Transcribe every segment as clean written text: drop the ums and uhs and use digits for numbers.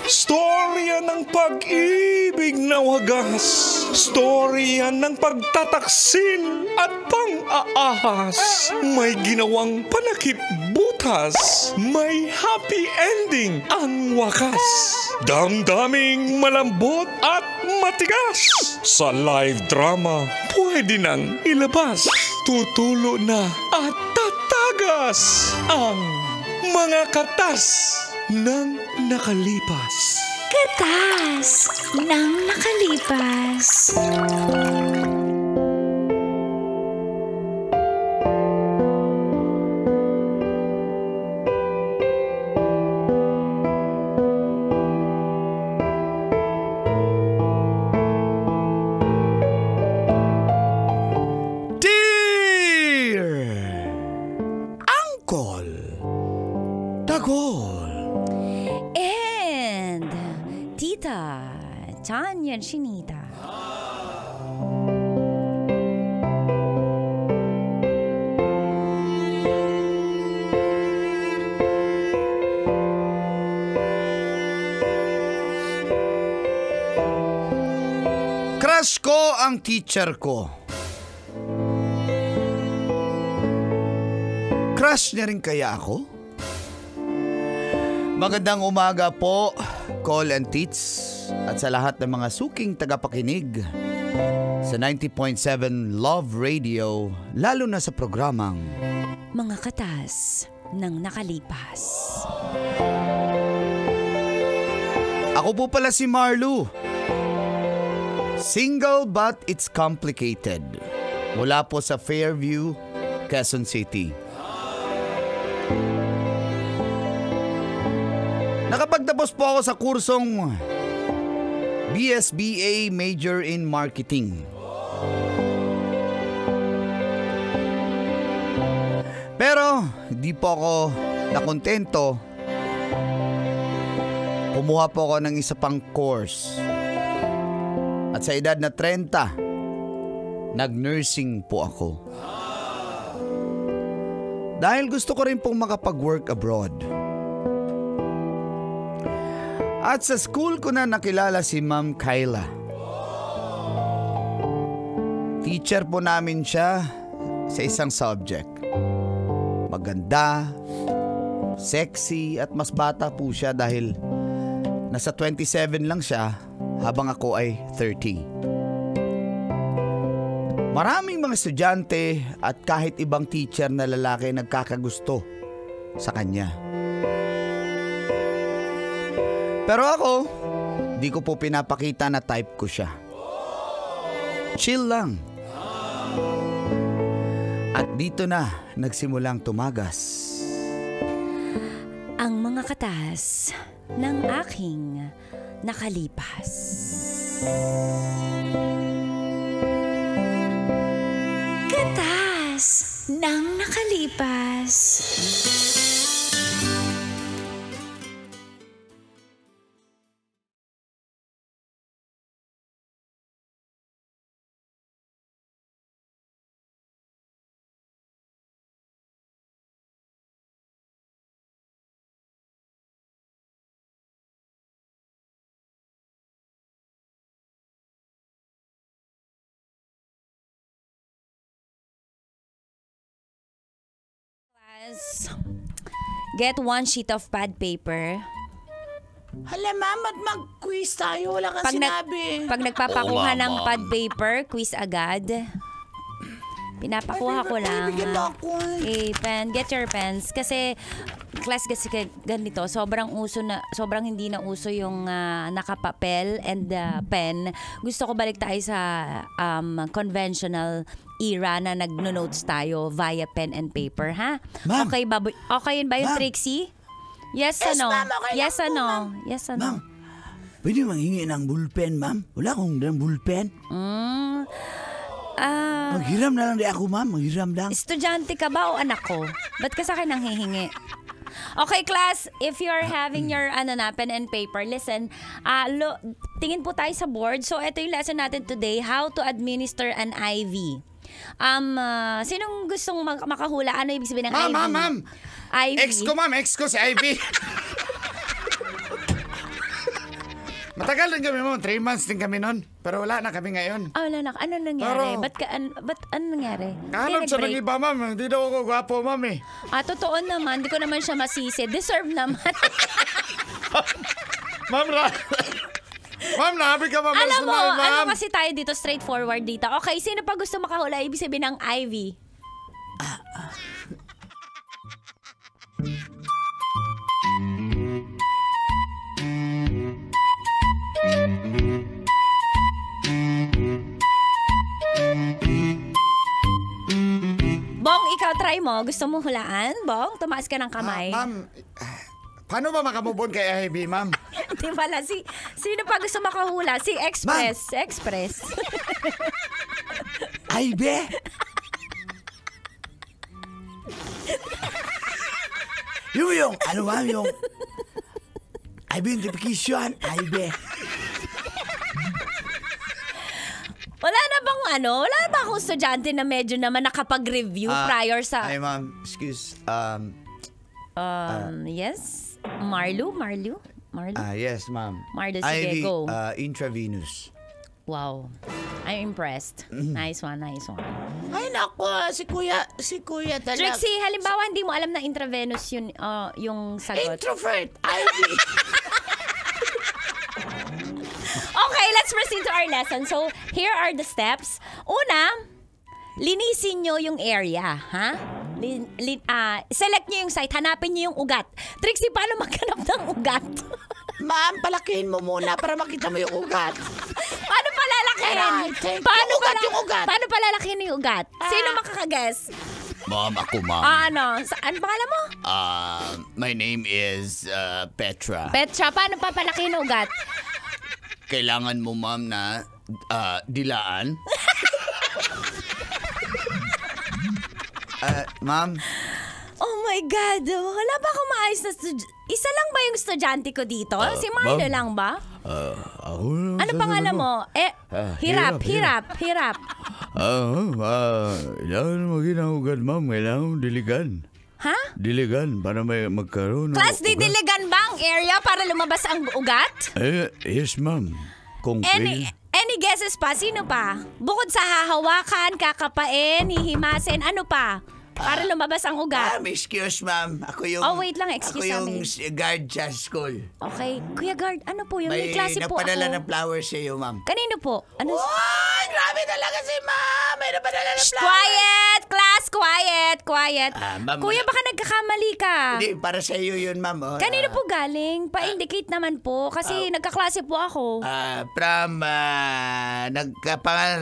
Storya ng pag-ibig na wagas. Storya ng pagtataksil at pang-aahas. May ginawang panakip butas. May happy ending ang wakas. Damdaming malambot at matigas. Sa live drama, pwede nang ilabas. Tutulo na at tatagas ang mga katas ng nakalipas. Katas ng nakalipas. Dear Uncle Dagol And Tita Tanya Chinita. Crush ko ang teacher ko. Crush niya rin kaya ako? Magandang umaga po, Call and Tits, at sa lahat ng mga suking tagapakinig sa 90.7 Love Radio, lalo na sa programang Mga katas ng nakalipas. Ako po pala si Marlu. Single but it's complicated. Mula po sa Fairview, Quezon City. Nakapagtapos po ako sa kursong BSBA Major in Marketing. Pero hindi po ako nakontento. Kumuha po ako ng isa pang course. At sa edad na 30, nag-nursing po ako. Dahil gusto ko rin pong makapag-work abroad. At sa school ko na nakilala si Ma'am Kyla. Teacher po namin siya sa isang subject. Maganda, sexy at mas bata po siya dahil nasa 27 lang siya habang ako ay 30. Maraming mga estudyante at kahit ibang teacher na lalaki nagkakagusto sa kanya. Pero ako, di ko po pinapakita na type ko siya. Chill lang. At dito na nagsimulang tumagas Ang mga katas ng aking nakalipas. Katas ng nakalipas. Get one sheet of pad paper. Hala, ma'am, at mag-quiz tayo. Wala kang sinabi. Pag nagpapakuha ng pad paper, quiz agad. Pinapakuha ko lang. Okay, pen. Get your pens. Kasi, class kasi ganito, sobrang hindi na uso yung nakapapel and pen. Gusto ko balik tayo sa conventional era na nagno-notes tayo via pen and paper, ha? Ma'am. Okay yun ba yung Ma'am. Trixie? Yes, Yes, ano? ma'am, okay Yes, lang po, ano? ma'am. Yes, ano? Ma'am, pwede manghingi ng bullpen, ma'am? Wala akong bullpen. Maghiram na lang di ako, ma'am. Maghiram lang. Estudyante ka ba o anak ko? Ba't ka sa akin nang hihingi? Okay, class, if you're having your pen and paper, listen, tingin po tayo sa board. So, ito yung lesson natin today, how to administer an IV. Sinong gustong makahula? Ano ibig sabihin ng IV? Ma'am. IV. Ex ko, si Ivy. Matagal din kami mo. 3 months din kami nun. Pero wala na kami ngayon. Wala na. Ano nangyari? Pero- Ba't ano nangyari? Kahanap Kaya sa ng nag-break? iba, ma'am. Hindi daw ako gwapo, ma'am eh. Totoo naman. Di ko naman siya masisi. Deserve naman. Ma'am, ma'am, nahabi ka, ma'am. Alam mo, personal, ma'am. ano kasi tayo dito, straightforward dito. Okay, sino pa gusto makahula? Ibig sabihin ng Ivy. Bong, ikaw try mo. Gusto mo hulaan? Bong, tumaas ka ng kamay. Ma'am, paano ba makamubon kay Ivy, ma'am? Di pala, sino pa gusto makahula? Si Express. Express. Ivy? yung, ano ma'am, yung identification, Ivy. Wala na bang wala na ba akong estudyante na medyo naman nakapag-review prior sa... Ay, ma'am, excuse, yes? Marlo? yes, ma'am. Marlo, sige, Ivy, go. intravenous. Wow. I'm impressed. Nice one. Ay, naku, si kuya talaga. Trixie, halimbawa hindi mo alam na intravenous yun, yung sagot. Introvert, Ivy. Okay, let's proceed to our lesson. So, here are the steps. Una, linisin nyo yung area, ha? Select nyo yung site, hanapin nyo yung ugat. Trixie, paano maghanap ng ugat? Ma'am, palakihin mo muna para makita mo yung ugat. Paano palalakihin? Alright, yung ugat. Paano palalakihin yung ugat? Sino makakaguess? Ma'am, ako, ma'am. Ano? Ano pangalan mo? My name is Petra. Petra, paano papalakihin yung ugat? Kailangan mo, ma'am, na dilaan. Ma'am, Oh my God! Wala ba akong maayos na Isa lang ba yung estudyante ko dito? Si Marlo ma'am. lang ba? ako lang. Ano pangalan mo? Hirap. Kailangan maginahugad, ma'am. Kailangan diligan. Ha? Diligan para may magkaroon ng Class, ugat. didiligan ba ang area para lumabas ang ugat? Yes, ma'am. Kung Any guesses pa? Sino pa? Bukod sa hahawakan, kakapain, hihimasin, ano pa? Para lumabas ang ugat. Excuse, ma'am. Ako yung... Oh, wait lang, excuse Ako yung namin. guard sa school. Okay. Kuya Guard, ano po yun? May klase po nagpadala ako. ng flowers sa iyo, ma'am. Kanino po? Ano? Ay, grabe talaga si ma'am. May napadala na flowers. Quiet! Class, quiet. ma'am, Kuya, baka nagkakamali ka. Hindi, para sa iyo yun, ma'am. Oh. Kanino po galing? Pa-indicate naman po. Kasi nagkaklase po ako. From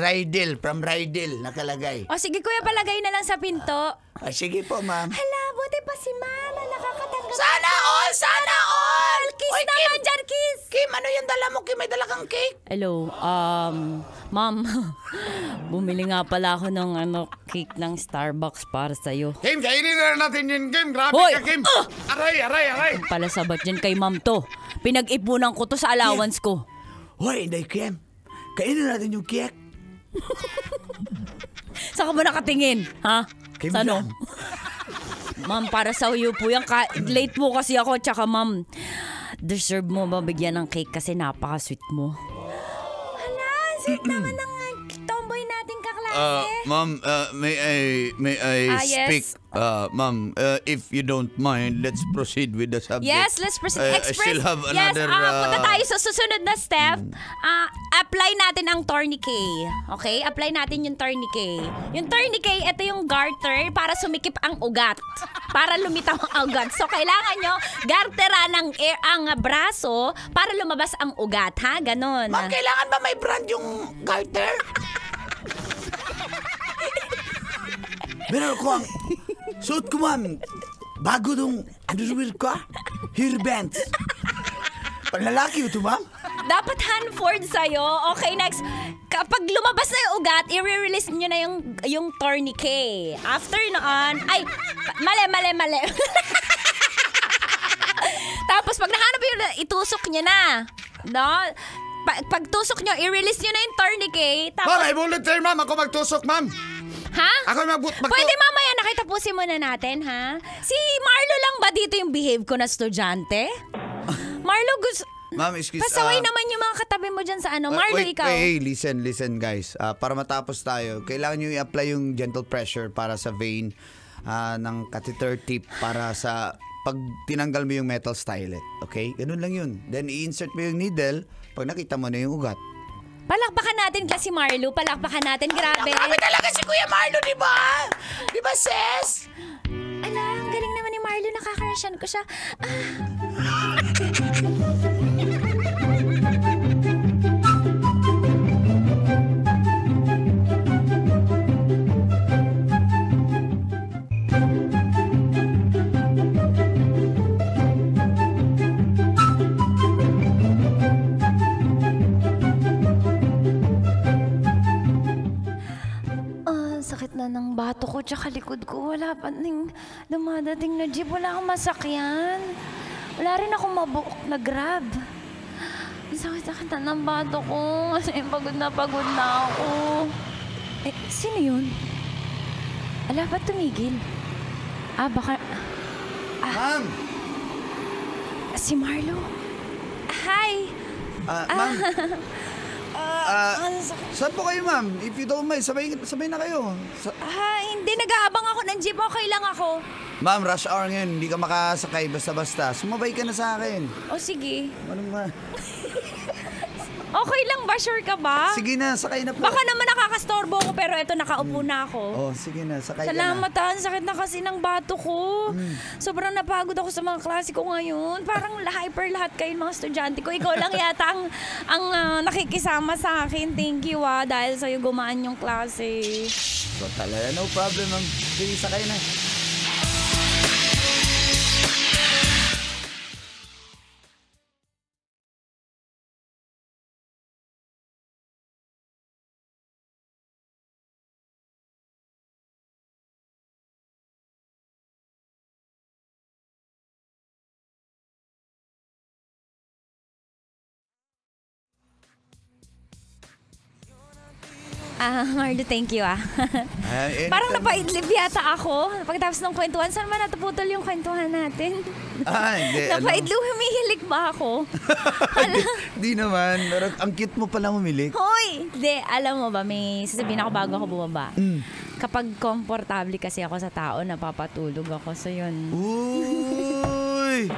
Rydell. From Rydell, nakalagay. O sige, kuya, palagay na lang sa pinto. Sige po, ma'am. Hala, buti pa si Mama. Nakakatanggap. Sana all. Kiss Oy, naman dyan, kiss. Kim, ano yung dala mo? Kim, may dala kang cake? Hello, ma'am. Bumili nga pala ako ng cake ng Starbucks para sa'yo. Kim, kainin na natin yun, Kim. Grabe Hoy! ka, Kim. Aray. Pala sabat dyan kay ma'am to. Pinag-ipunan ko to sa allowance ko. Hoy, hindi, Kim. Kainin natin yung cake. Saan ka ba nakatingin? Ha? Kim Sa ano? lang. Ma'am, para sa iyo po yan. Late po kasi ako. Tsaka ma'am, deserve mo mabigyan ng cake kasi napaka-sweet mo. Hala, sweet naman ng tomboy nating kaklase. Ma'am, may I yes. speak? Ma'am, if you don't mind, let's proceed with the subject. Yes, let's proceed. I Express. still have another... Punta tayo sa susunod na step. Apply natin ang tourniquet. Okay? Apply natin yung tourniquet. Yung tourniquet, ito yung garter para sumikip ang ugat. Para lumitaw ang ugat. So, kailangan nyo garteran ang braso para lumabas ang ugat. Ha? Ganon. Ma'am, kailangan ba may brand yung garter? Meron ko ang... Suot ko, ma'am. Bago tong... Underwear ko, Hairbands. Panlalaki ito, ma'am. Dapat Hanford sa'yo. Okay, next. Kapag lumabas na yung ugat, i-release nyo na yung tourniquet. After noon, ay, mali. Tapos pag nahanap yun, itusok nyo na. No? Pag tusok nyo, i-release nyo na yung tourniquet. Tapos, Ma'am, I volunteer, ma'am. Ako magtusok, ma'am. ha? Ako Pwede mamaya nakitapusin muna natin, ha? Si Marlo lang ba dito yung behave ko na estudyante? Marlo, Ma'am, excuse. Pasaway naman yung mga katabi mo dyan sa ano. Marlo, ikaw. Wait, listen guys. Para matapos tayo, kailangan nyo i-apply yung gentle pressure para sa vein ng catheter tip para sa pag tinanggal mo yung metal stylet. Okay? Ganun lang yun. Then i-insert mo yung needle pag nakita mo na yung ugat. Palakpakan natin kasi Marlo. Palakpakan natin. Grabe. Grabe talaga si Kuya Marlo, di ba? Di ba, sis? Ala, ang galing naman ni Marlo. Nakakarasyan ko siya. Sakit na ng bato ko tsaka likod ko. Wala pa ning dumadating na jeep. Wala akong masakyan. Wala rin akong mabuok na grab. Ang sakit na ng bato ko. Kasi pagod na ako. Eh, sino yun? Ala, ba't tumigil? Baka... Ma'am! Si Marlo. Hi! Ma'am! Saan po kayo, ma'am? If you don't mind, sabay na kayo. Hindi. Nag-aabang ako ng jeep. Okay lang ako. Ma'am, rush hour ngayon. Hindi ka makasakay basta-basta. Sumabay ka na sa akin. O, sige. Ano ba? Okay lang ba? Sure ka ba? Sige na, sakay na po. Baka naman nakakastorbo ko pero eto nakaupo na ako. Oh, sige na, sakay Salamat ka na. Sakit na kasi ng bato ko. Sobrang napagod ako sa mga klase ko ngayon. Parang hyper lahat kayo mga estudyante ko. Ikaw lang yata ang nakikisama sa akin. Thank you dahil sa'yo gumaan yung klase. So talaga, no problem, ma'am. Sige, sakay na. Marlo, thank you Parang napaidlip yata ako. Pagkatapos ng kwentuhan, saan man natuputol yung kwentuhan natin? Hindi. Napaidlip, humihilik ba ako? Di naman. Pero ang cute mo pala humilik. Hoy! Hindi, alam mo ba, may sasabihin ako bago ako bumaba. Kapag komportable kasi ako sa tao, napapatulog ako. So yun. Uy!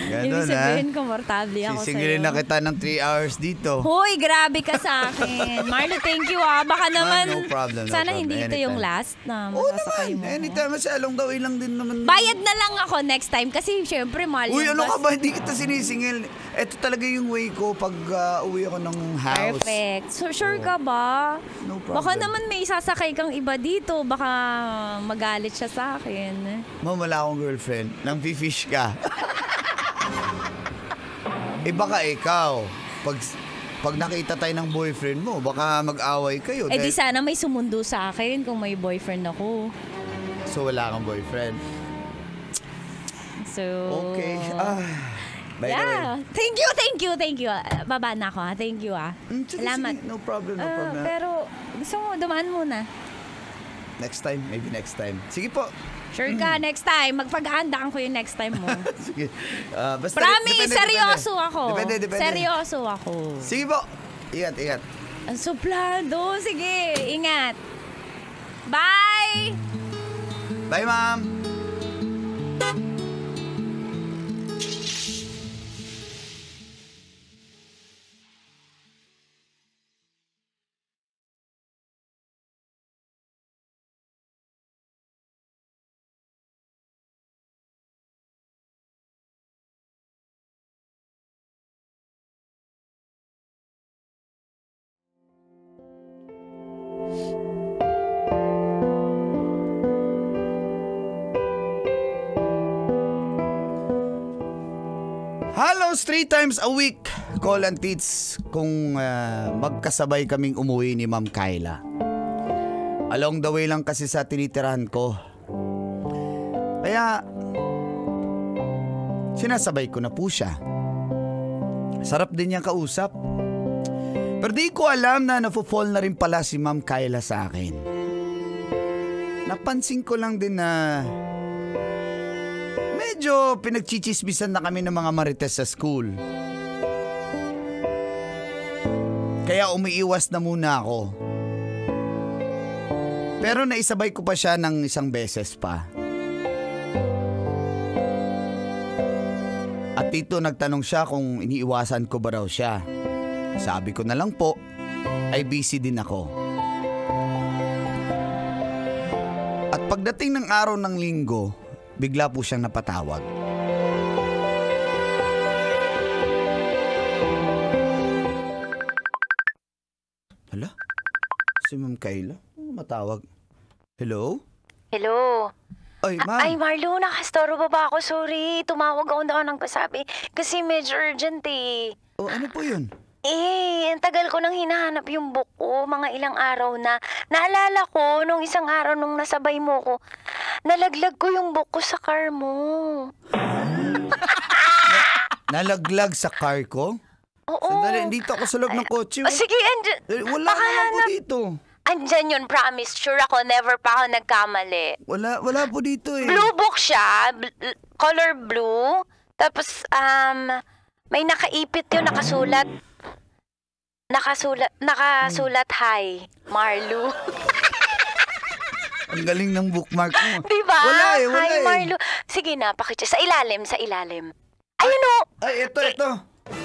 Ganun, Ibig sabihin, komportable ako sa'yo. Sisingilin na kita ng 3 hours dito. Hoy, grabe ka sa akin. Marlo, thank you Baka naman, no problem, no sana problem. hindi ito Anytime. yung last na Oo masasakay naman. mo. Anytime. Kasi along the way lang din naman. Bayad na lang ako next time kasi syempre mahal Uy, yung ano bus. ka ba? Hindi kita sinisingil. Ito talaga yung way ko pag uwi ako ng house. Perfect. So, sure ka ba? No problem. Baka naman may isasakay kang iba dito. Baka magalit siya sa akin. Ma'am, wala akong girlfriend. Nang fish ka. Baka ikaw. Pag nakita tayo ng boyfriend mo, baka mag-away kayo. Eh di sana may sumundo sa akin kung may boyfriend ako. So wala kang boyfriend. So... Okay. By the way. Yeah. Thank you. Baba na ako Thank you Sige, Salamat. sige. No problem. Pero gusto mo, dumaan muna. Next time. Maybe next time. Sige po. Sure ka, next time. Magpag-aandaan ko yung next time mo. Sige. Basta Promise, depende. seryoso ako. Depende. Seryoso ako. Sige po. Ingat. Ang suplado. Sige, ingat. Bye! Bye, ma'am. Halos 3 times a week, call and teach kung magkasabay kaming umuwi ni Ma'am Kyla. Along the way lang kasi sa tinitirahan ko. Kaya, sinasabay ko na po siya. Sarap din niyang kausap. Pero di ko alam na nafo-fall na rin pala si Ma'am Kyla sa akin. Napansin ko lang din na medyo pinagchichismisan na kami ng mga marites sa school. Kaya umiiwas na muna ako. Pero naisabay ko pa siya ng isang beses pa. At dito nagtanong siya kung iniiwasan ko ba raw siya. Sabi ko na lang po, ay busy din ako. At pagdating ng araw ng linggo, bigla po siyang napatawag. Hala? Si Ma'am Kayla? Matawag. Hello? Hello? Ay, ma'am. Ay, Marlo, nakastoro ba ako? Sorry, tumawag ako ng kasabi. Kasi medyo urgent eh. Oh, ano po yun? Ang tagal ko nang hinahanap yung book ko, mga ilang araw na. Naalala ko, nung isang araw nung nasabay mo ko, nalaglag ko yung book ko sa car mo. Nalaglag sa car ko? Oo. Sandali, dito ako sa loob ng kotse. Sige, Wala naman po dito. Andyan yun, promise. Sure ako, never pa ako nagkamali. Wala po dito eh. Blue book siya, color blue. Tapos, may nakaipit yun, nakasulat, hi, Marlo. Ang galing ng bookmark mo. Diba? Wala eh. Hi, Marlo. Sige na, pakitsa. Sa ilalim. Ayun o. Ay, ito.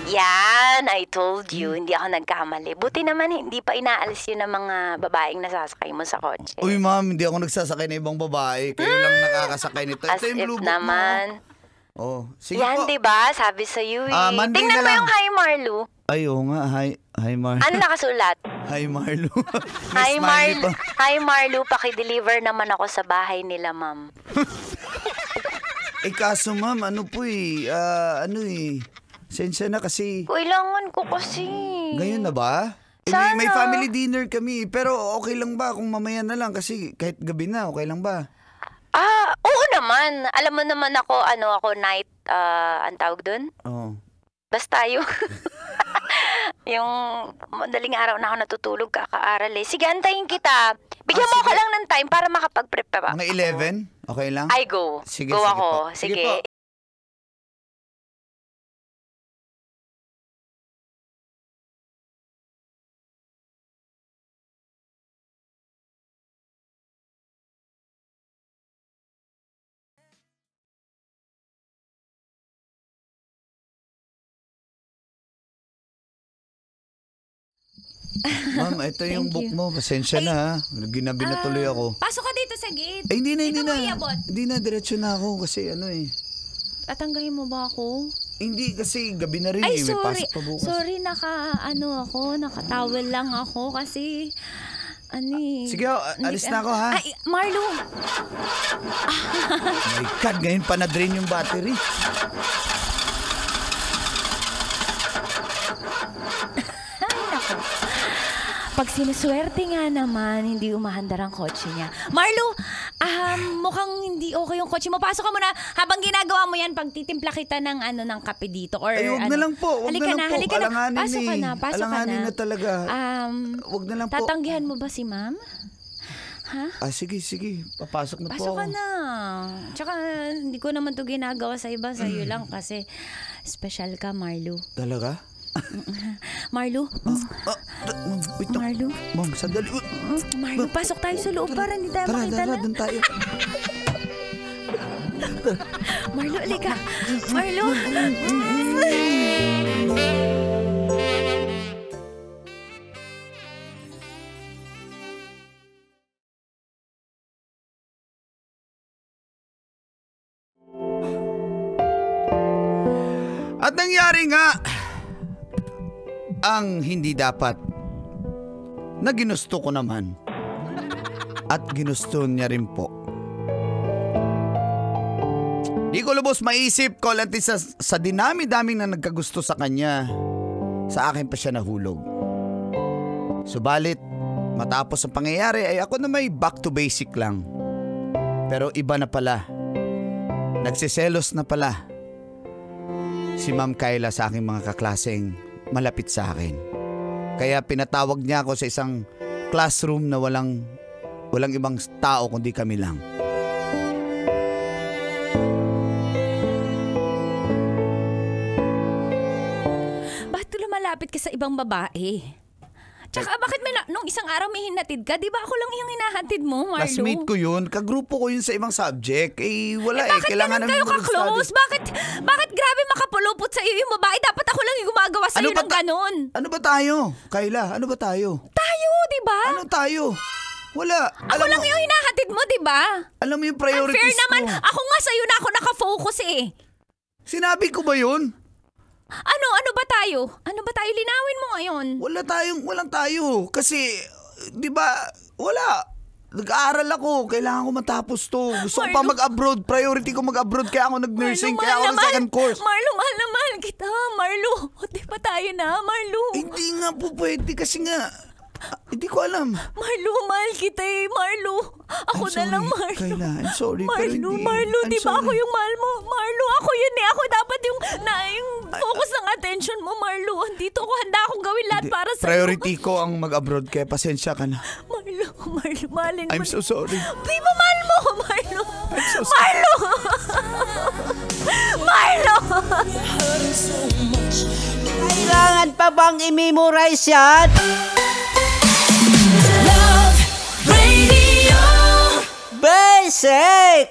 Yan, I told you, hindi ako nagkamali. Buti naman, hindi pa inaalis yun ng mga babaeng nasasakay mo sa kotse. Uy, ma'am, hindi ako nagsasakay na ibang babae. Kayo lang nakakasakay nito. As Ito yung if blue book naman. mo. Oh, sige Yan, po. diba? Sabi sa'yo eh. Monday Tingnan na mo lang. yung hi, Marlo. Ay, oo nga. Hi, Marlo. Ano nakasulat? Hi, Marlo. Hi, May smiley Marlo. pa. Hi, Marlo. Paki-deliver naman ako sa bahay nila, ma'am. Kaso, ma'am, sensya na kasi. Kailangan ko kasi. Ngayon na ba? Sana. May family dinner kami. Pero okay lang ba kung mamaya na lang? Kasi kahit gabi na, okay lang ba? Oo naman. Alam mo naman ako, night, ang tawag dun? Oo. Basta yung, yung madaling araw na ako natutulog, kakaaral eh. Sige, antayin kita. Bigyan mo sige. ko lang ng time para makapag-prepare. Mga 11? Okay lang? I go. Sige, Go sige ako. po. Sige po. Ma'am, ito yung Thank book you. mo. Pasensya na ha. Ginabi na tuloy ako. Pasok ka dito sa gate. Ay, hindi Ito mo na. iabot. Hindi na, diretso na ako kasi Tatanggahin mo ba ako? Hindi kasi gabi na rin Ay, May sorry. pasok pa bukas. Sorry, nakatawel lang ako kasi, Sige, alis na ako ha. Ay, Marlo! My God, ngayon pa na-drain yung battery. Pag sinuswerte nga naman, hindi umahandar ang kotse niya. Marlo, mukhang hindi okay yung kotse mo. Pasok ka muna. Habang ginagawa mo yan, pagtitimpla kita ng kape dito. Or, Ay, wag na lang po. Wag na lang po. Halika na. Alanganin Pasok ka na. Alanganin na talaga. Wag na lang po. Tatanggihan mo ba si ma'am? Ha? Sige. Papasok na po Pasok ako. ka na. Tsaka, hindi ko naman to ginagawa sa iba. Sa'yo lang kasi special ka, Marlo. Talaga? Marlo? Ma'am, wait lang. Marlo? Ma'am, sandali. Marlo, pasok tayo sa loob para hindi tayo makita Tara, na. doon tayo. Marlo, alika. Marlo. At nangyari nga ang hindi dapat na ginusto ko naman at ginusto niya rin po. Di ko lubos maisip ko lang sa dinami-daming na nagkagusto sa kanya, sa akin pa siya nahulog. Subalit, matapos ang pangyayari ay ako na may back to basic lang. Pero iba na pala. Nagsiselos na pala si Ma'am Kayla sa aking mga kaklaseng malapit sa akin. Kaya pinatawag niya ako sa isang classroom na walang ibang tao kundi kami lang. Bakit lumalapit ka sa ibang babae? Tsaka bakit nung isang araw may hinatid ka? Di ba ako lang yung hinahatid mo, Marlo? Classmate ko yun. Kagrupo ko yun sa ibang subject. Wala bakit kailangan ganun kayo ka-close? Bakit grabe makapulupot sa iyo yung babae? Dapat ako lang yung gumagawa sa iyo ng ganun. Ano ba tayo? Kayla, ano ba tayo? Tayo, di ba? Ano tayo? Wala. Ako lang yung hinahatid mo, di ba? Alam mo yung priorities Unfair naman. ko. Ako nga sa'yo na ako nakafocus eh. Sinabi ko ba yun? Ano ba tayo? Ano ba tayo? Linawin mo ngayon. Walang tayo. Kasi, di ba, wala. Nag-aaral ako. Kailangan ko matapos to. Gusto ko pa mag-abroad. Priority ko mag-abroad. Kaya ako nag-nursing. Kaya ako nag-second course. Marlo, mahal na mahal kita. Marlo, di pa tayo na, Marlo. Hindi nga po pwede kasi nga, hindi ko alam. Marlo, mahal kita eh, Marlo. Ako na lang, Marlo. Kayla, I'm sorry. Marlo, di ba ako yung mahal mo? Marlo, ako yun eh. Ako dapat yung focus ng attention mo, Marlo. Andito ako, handa akong gawin lahat para sa'yo. Priority ko ang mag-abroad kaya pasensya ka na. Marlo, mahalin mo. I'm so sorry. Di ba mahal mo, Marlo? I'm so sorry. Marlo! Kailangan pa bang i-memorize yan? Love Radio. Basic!